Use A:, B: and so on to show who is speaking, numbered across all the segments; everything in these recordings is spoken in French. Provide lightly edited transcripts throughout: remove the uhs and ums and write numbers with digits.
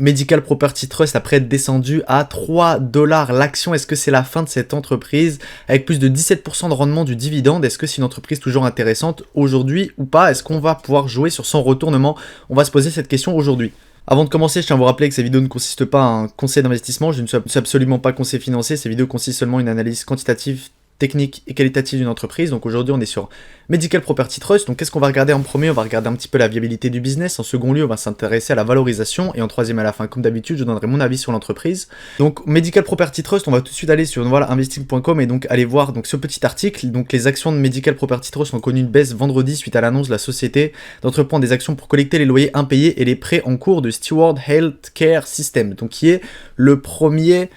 A: Medical Property Trust après être descendu à 3 $ l'action. Est-ce que c'est la fin de cette entreprise avec plus de 17% de rendement du dividende? Est-ce que c'est une entreprise toujours intéressante aujourd'hui ou pas? Est-ce qu'on va pouvoir jouer sur son retournement? On va se poser cette question aujourd'hui. Avant de commencer, je tiens à vous rappeler que cette vidéo ne consiste pas en un conseil d'investissement. Je ne suis absolument pas conseiller financier. Ces vidéos consistent seulement en une analyse quantitative, technique et qualitative d'une entreprise. Donc aujourd'hui on est sur Medical Property Trust. Donc qu'est-ce qu'on va regarder en premier? On va regarder un petit peu la viabilité du business. En second lieu, on va s'intéresser à la valorisation. Et en troisième à la fin, comme d'habitude, je donnerai mon avis sur l'entreprise. Donc Medical Property Trust, on va tout de suite aller sur investing.com et donc aller voir donc ce petit article. Donc les actions de Medical Property Trust ont connu une baisse vendredi suite à l'annonce de la société d'entreprendre des actions pour collecter les loyers impayés et les prêts en cours de Steward Healthcare System. Donc qui est le premier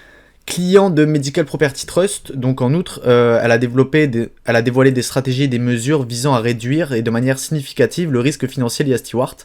A: client de Medical Property Trust. Donc en outre, elle a dévoilé des stratégies et des mesures visant à réduire et de manière significative le risque financier lié à Steward.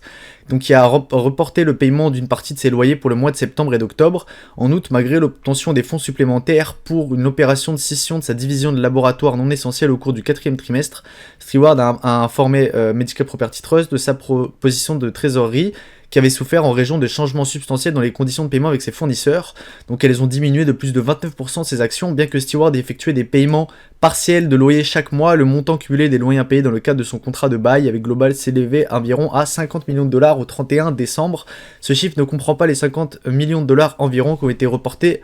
A: Donc qui a reporté le paiement d'une partie de ses loyers pour le mois de septembre et d'octobre. En outre, malgré l'obtention des fonds supplémentaires pour une opération de scission de sa division de laboratoire non essentielle au cours du 4e trimestre, Steward a informé Medical Property Trust de sa proposition de trésorerie qui avait souffert en raison de changements substantiels dans les conditions de paiement avec ses fournisseurs. Donc elles ont diminué de plus de 29% ses actions, bien que Steward ait effectué des paiements partiels de loyers chaque mois. Le montant cumulé des loyers impayés dans le cadre de son contrat de bail avec Global s'élevait environ à 50 millions de dollars au 31 décembre. Ce chiffre ne comprend pas les 50 millions de dollars environ qui ont été reportés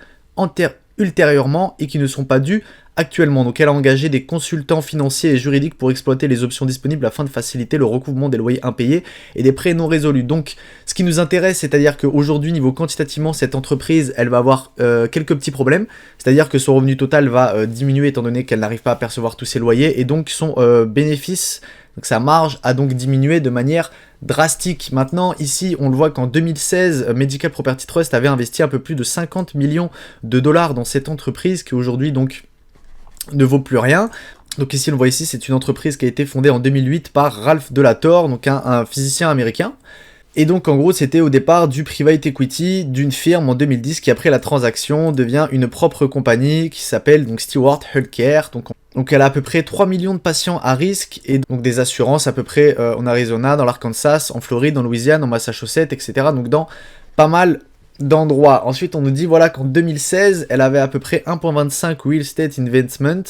A: ultérieurement et qui ne sont pas dus actuellement. Donc elle a engagé des consultants financiers et juridiques pour exploiter les options disponibles afin de faciliter le recouvrement des loyers impayés et des prêts non résolus. Donc ce qui nous intéresse, c'est-à-dire qu'aujourd'hui, niveau quantitativement, cette entreprise, elle va avoir quelques petits problèmes, c'est-à-dire que son revenu total va diminuer étant donné qu'elle n'arrive pas à percevoir tous ses loyers et donc son bénéfice, donc sa marge a donc diminué de manière drastique. Maintenant, ici, on le voit qu'en 2016, Medical Property Trust avait investi un peu plus de 50 millions de dollars dans cette entreprise qui aujourd'hui donc ne vaut plus rien. Donc ici on le voit ici, c'est une entreprise qui a été fondée en 2008 par Ralph Delator, donc un physicien américain. Et donc en gros c'était au départ du private equity d'une firme en 2010 qui après la transaction devient une propre compagnie qui s'appelle donc Steward Healthcare. Donc elle a à peu près 3 millions de patients à risque et donc des assurances à peu près en Arizona, dans l'Arkansas, en Floride, en Louisiane, en Massachusetts, etc. Donc dans pas mal d'endroits. Ensuite, on nous dit voilà qu'en 2016, elle avait à peu près 1,25 Real Estate Investment.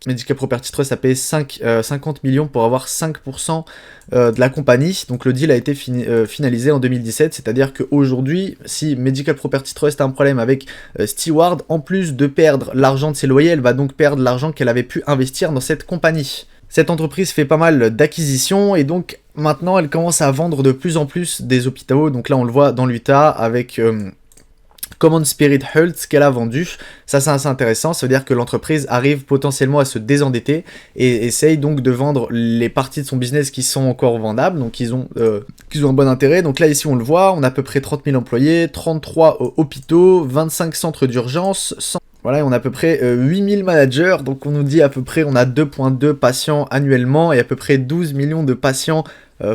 A: Medical Property Trust a payé 50 millions pour avoir 5% de la compagnie. Donc le deal a été finalisé en 2017, c'est-à-dire qu'aujourd'hui, si Medical Property Trust a un problème avec Steward, en plus de perdre l'argent de ses loyers, elle va donc perdre l'argent qu'elle avait pu investir dans cette compagnie. Cette entreprise fait pas mal d'acquisitions et donc maintenant elle commence à vendre de plus en plus des hôpitaux. Donc là on le voit dans l'Utah avec Common Spirit Health qu'elle a vendu. Ça c'est assez intéressant, ça veut dire que l'entreprise arrive potentiellement à se désendetter et essaye donc de vendre les parties de son business qui sont encore vendables, donc qui ont un bon intérêt. Donc là ici on le voit, on a à peu près 30 000 employés, 33 hôpitaux, 25 centres d'urgence, voilà, on a à peu près 8000 managers, donc on nous dit à peu près on a 2,2 patients annuellement et à peu près 12 millions de patients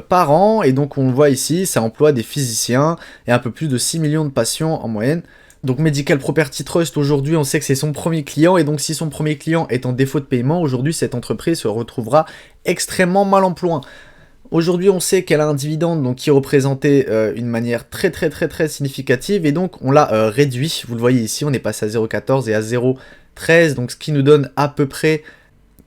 A: par an. Et donc on le voit ici, ça emploie des physiciens et un peu plus de 6 millions de patients en moyenne. Donc Medical Property Trust, aujourd'hui on sait que c'est son premier client et donc si son premier client est en défaut de paiement, aujourd'hui cette entreprise se retrouvera extrêmement mal en point. Aujourd'hui, on sait qu'elle a un dividende donc, qui représentait une manière très significative et donc on l'a réduit. Vous le voyez ici, on est passé à 0,14 et à 0,13, donc ce qui nous donne à peu près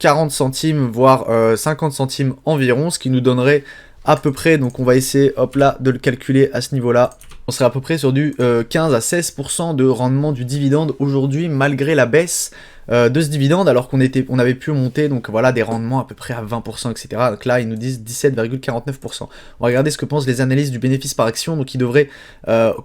A: 40 centimes, voire 50 centimes environ, ce qui nous donnerait à peu près, donc on va essayer hop là de le calculer à ce niveau-là. On serait à peu près sur du 15 à 16% de rendement du dividende aujourd'hui malgré la baisse de ce dividende alors qu'on avait pu monter donc voilà des rendements à peu près à 20%, etc. Donc là ils nous disent 17,49%. On va regarder ce que pensent les analystes du bénéfice par action, donc il devrait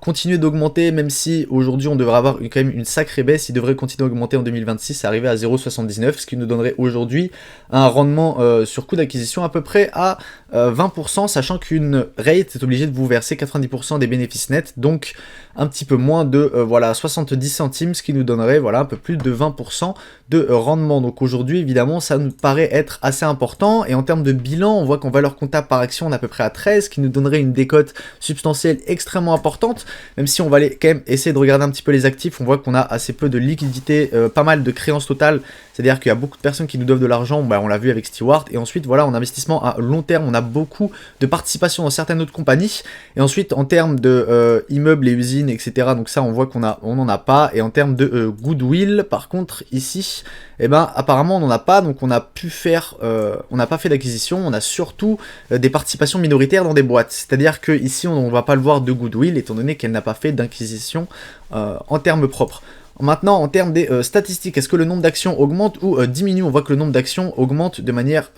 A: continuer d'augmenter même si aujourd'hui on devrait avoir quand même une sacrée baisse, il devrait continuer d'augmenter en 2026, arriver à 0,79, ce qui nous donnerait aujourd'hui un rendement sur coût d'acquisition à peu près à 20%, sachant qu'une rate est obligée de vous verser 90% des bénéfices nets, donc un petit peu moins de 70 centimes, ce qui nous donnerait voilà un peu plus de 20%. 10% de rendement. Donc aujourd'hui, évidemment, ça nous paraît être assez important. Et en termes de bilan, on voit qu'en valeur comptable par action, on est à peu près à 13, qui nous donnerait une décote substantielle extrêmement importante. Même si on va aller quand même essayer de regarder un petit peu les actifs, on voit qu'on a assez peu de liquidité, pas mal de créances totales. C'est-à-dire qu'il y a beaucoup de personnes qui nous doivent de l'argent, bah, on l'a vu avec Stewart. Et ensuite, voilà, en investissement à long terme, on a beaucoup de participation dans certaines autres compagnies. Et ensuite, en termes de immeubles et usines, etc., donc ça, on voit qu'on n'en a pas. Et en termes de goodwill, par contre, ici, eh ben, apparemment, on n'en a pas. Donc, on n'a pas fait d'acquisition. On a surtout des participations minoritaires dans des boîtes. C'est-à-dire qu'ici, on ne va pas le voir de goodwill, étant donné qu'elle n'a pas fait d'acquisition en termes propres. Maintenant, en termes des statistiques, est-ce que le nombre d'actions augmente ou diminue? On voit que le nombre d'actions augmente de manière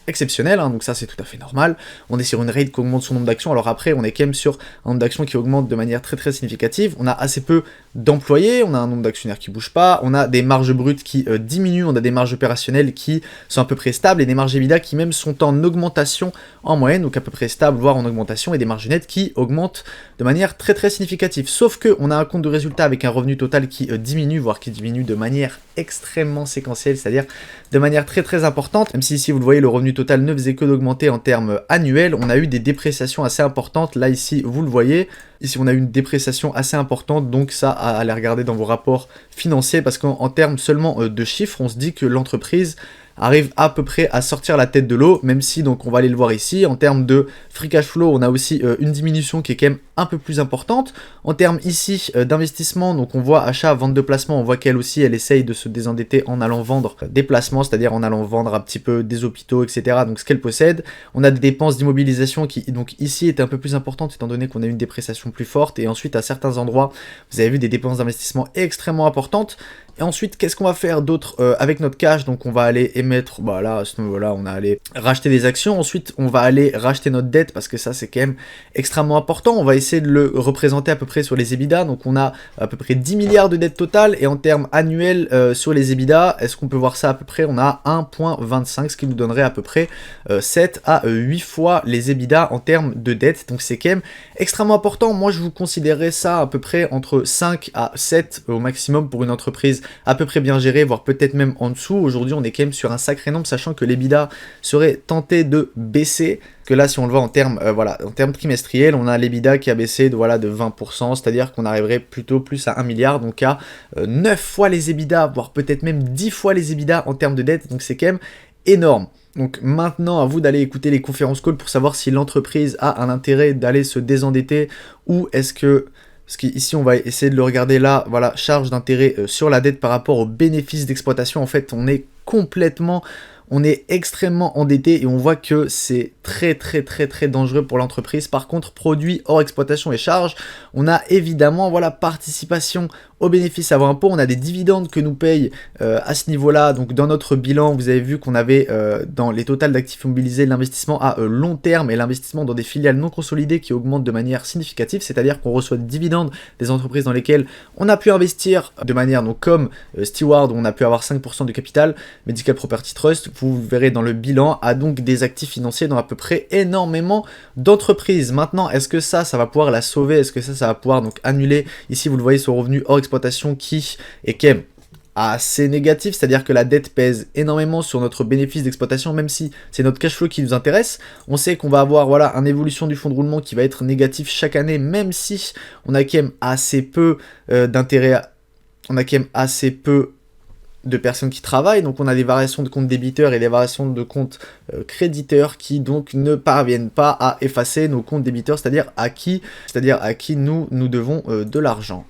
A: exceptionnelle, hein, donc ça c'est tout à fait normal. On est sur une rate qui augmente son nombre d'actions, alors après on est quand même sur un nombre d'actions qui augmente de manière très très significative. On a assez peu d'employés, on a un nombre d'actionnaires qui bouge pas, on a des marges brutes qui diminuent, on a des marges opérationnelles qui sont à peu près stables et des marges EBITDA qui même sont en augmentation en moyenne, donc à peu près stables voire en augmentation, et des marges nettes qui augmentent de manière très très significative. Sauf que on a un compte de résultat avec un revenu total qui diminue, voire qui diminue de manière extrêmement séquentielle, c'est-à-dire de manière très très importante. Même si ici vous le voyez, le revenu total ne faisait que d'augmenter en termes annuels, on a eu des dépréciations assez importantes. Là ici vous le voyez, ici on a eu une dépréciation assez importante, donc ça à aller regarder dans vos rapports financiers, parce qu'en termes seulement de chiffres, on se dit que l'entreprise arrive à peu près à sortir la tête de l'eau, même si, donc on va aller le voir ici, en termes de free cash flow, on a aussi une diminution qui est quand même un peu plus importante. En termes ici d'investissement, donc on voit achat, vente de placement, on voit qu'elle aussi, elle essaye de se désendetter en allant vendre des placements, c'est-à-dire en allant vendre un petit peu des hôpitaux, etc., donc ce qu'elle possède. On a des dépenses d'immobilisation qui, donc ici, étaient un peu plus importantes, étant donné qu'on a une dépréciation plus forte, et ensuite, à certains endroits, vous avez vu des dépenses d'investissement extrêmement importantes. Et ensuite, qu'est-ce qu'on va faire d'autre avec notre cash? Donc on va aller émettre, bah là, à ce niveau-là, on a allé racheter des actions. Ensuite, on va aller racheter notre dette, parce que ça, c'est quand même extrêmement important. On va essayer de le représenter à peu près sur les EBITDA. Donc on a à peu près 10 milliards de dettes totales, et en termes annuels sur les EBITDA, est-ce qu'on peut voir ça à peu près? On a 1,25, ce qui nous donnerait à peu près 7 à 8 fois les EBITDA en termes de dette. Donc c'est quand même extrêmement important. Moi, je vous considérerais ça à peu près entre 5 à 7 au maximum pour une entreprise à peu près bien gérée, voire peut-être même en dessous. Aujourd'hui, on est quand même sur un sacré nombre, sachant que l'EBITDA serait tenté de baisser. Que là, si on le voit en termes en termes trimestriels, on a l'EBITDA qui a baissé de 20%, c'est-à-dire qu'on arriverait plutôt plus à 1 milliard, donc à 9 fois les EBITDA, voire peut-être même 10 fois les EBITDA en termes de dette, donc c'est quand même énorme. Donc maintenant, à vous d'aller écouter les conférences call pour savoir si l'entreprise a un intérêt d'aller se désendetter, ou est-ce que... Parce qu'ici, on va essayer de le regarder là, voilà, charge d'intérêt sur la dette par rapport aux bénéfices d'exploitation. En fait, on est extrêmement endetté, et on voit que c'est très dangereux pour l'entreprise. Par contre, produit hors exploitation et charges, on a évidemment, voilà, participation aux bénéfices avant impôt, on a des dividendes que nous paye à ce niveau-là. Donc dans notre bilan, vous avez vu qu'on avait dans les totals d'actifs immobilisés l'investissement à long terme et l'investissement dans des filiales non consolidées qui augmentent de manière significative, c'est-à-dire qu'on reçoit des dividendes des entreprises dans lesquelles on a pu investir de manière, donc comme Stewart, où on a pu avoir 5% de capital, Medical Property Trust, vous verrez dans le bilan, a donc des actifs financiers dans à peu près énormément d'entreprises. Maintenant, est-ce que ça va pouvoir la sauver? Est-ce que ça va pouvoir donc annuler? Ici, vous le voyez, son revenu hors exploitation qui est quand même assez négatif, c'est-à-dire que la dette pèse énormément sur notre bénéfice d'exploitation, même si c'est notre cash flow qui nous intéresse. On sait qu'on va avoir, voilà, une évolution du fonds de roulement qui va être négatif chaque année, même si on a quand même assez peu d'intérêt, on a quand même assez peu de personnes qui travaillent, donc on a des variations de comptes débiteurs et des variations de comptes créditeurs qui donc ne parviennent pas à effacer nos comptes débiteurs, c'est-à-dire à qui nous devons de l'argent.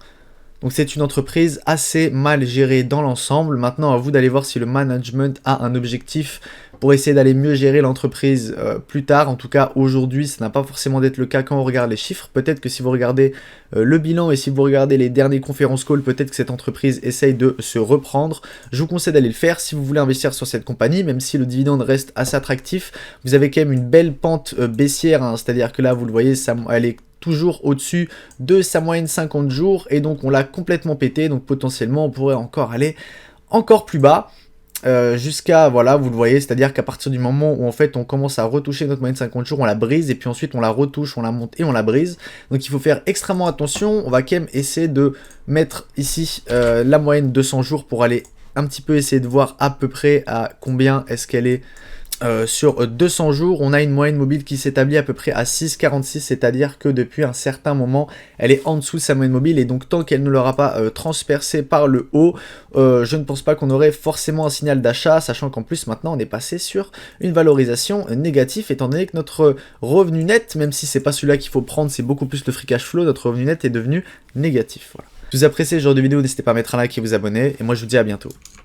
A: Donc c'est une entreprise assez mal gérée dans l'ensemble. Maintenant, à vous d'aller voir si le management a un objectif pour essayer d'aller mieux gérer l'entreprise plus tard. En tout cas, aujourd'hui, ça n'a pas forcément d'être le cas quand on regarde les chiffres. Peut-être que si vous regardez le bilan et si vous regardez les derniers conférences call, peut-être que cette entreprise essaye de se reprendre. Je vous conseille d'aller le faire si vous voulez investir sur cette compagnie, même si le dividende reste assez attractif. Vous avez quand même une belle pente baissière, hein, c'est-à-dire que là, vous le voyez, elle est toujours au-dessus de sa moyenne 50 jours, et donc on l'a complètement pété, donc potentiellement on pourrait encore aller encore plus bas, jusqu'à, voilà, vous le voyez, c'est-à-dire qu'à partir du moment où en fait on commence à retoucher notre moyenne 50 jours, on la brise, et puis ensuite on la retouche, on la monte et on la brise, donc il faut faire extrêmement attention. On va quand même essayer de mettre ici la moyenne 200 jours pour aller un petit peu essayer de voir à peu près à combien est-ce qu'elle est sur 200 jours. On a une moyenne mobile qui s'établit à peu près à 6,46, c'est-à-dire que depuis un certain moment, elle est en dessous de sa moyenne mobile, et donc tant qu'elle ne l'aura pas transpercée par le haut, je ne pense pas qu'on aurait forcément un signal d'achat, sachant qu'en plus maintenant on est passé sur une valorisation négative, étant donné que notre revenu net, même si c'est pas celui-là qu'il faut prendre, c'est beaucoup plus le free cash flow, notre revenu net est devenu négatif. Voilà. Si vous appréciez ce genre de vidéo, n'hésitez pas à mettre un like et vous abonner, et moi je vous dis à bientôt.